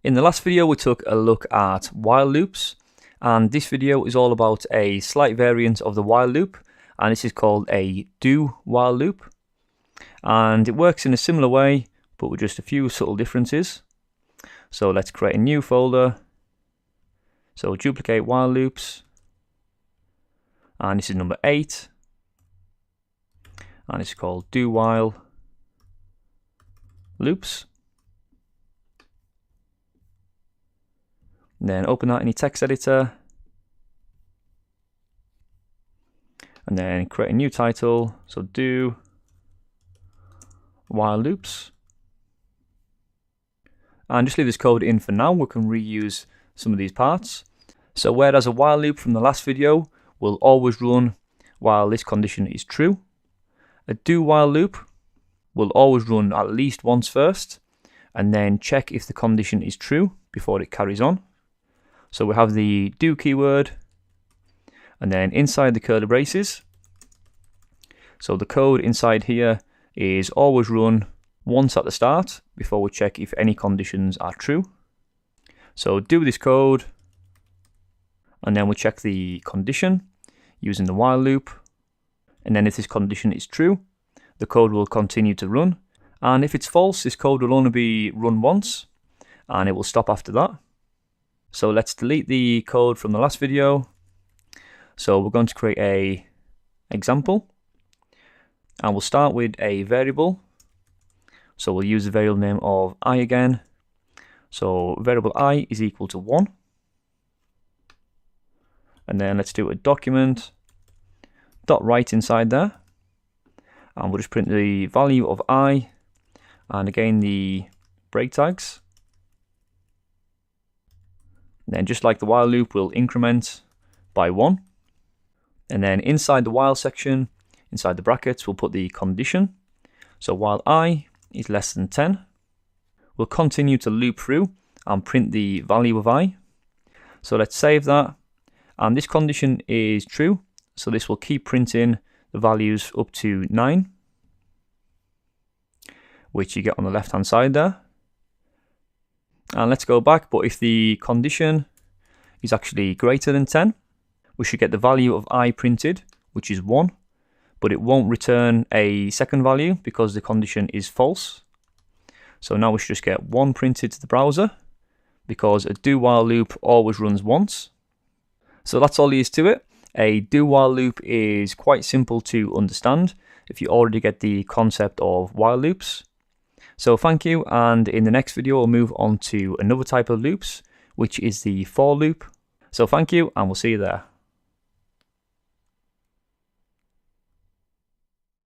In the last video we took a look at while loops, and this video is all about a slight variant of the while loop, and this is called a do while loop. And it works in a similar way but with just a few subtle differences. So let's create a new folder. So duplicate while loops, and this is number 8, and it's called do while loops. Then open that in your text editor, and then create a new title. So do while loops, and just leave this code in for now. We can reuse some of these parts. So whereas a while loop from the last video will always run while this condition is true, a do while loop will always run at least once first and then check if the condition is true before it carries on. So we have the do keyword, and then inside the curly braces, so the code inside here is always run once at the start before we check if any conditions are true. So do this code, and then we check the condition using the while loop, and then if this condition is true, the code will continue to run, and if it's false, this code will only be run once and it will stop after that. So let's delete the code from the last video. So we're going to create a example, and we'll start with a variable. So we'll use the variable name of I again. So variable I is equal to 1. And then let's do a document dot write inside there, and we'll just print the value of I, and again the break tags. And then just like the while loop, we'll increment by 1. And then inside the while section, inside the brackets, we'll put the condition. So while I is less than 10, we'll continue to loop through and print the value of I. So let's save that. And this condition is true, so this will keep printing the values up to 9, which you get on the left hand side there. And let's go back, but if the condition is actually greater than 10, we should get the value of I printed, which is 1, but it won't return a second value because the condition is false. So now we should just get 1 printed to the browser, because a do while loop always runs once. So that's all there is to it. A do while loop is quite simple to understand if you already get the concept of while loops. So thank you, and in the next video we'll move on to another type of loops, which is the for loop. So thank you, and we'll see you there.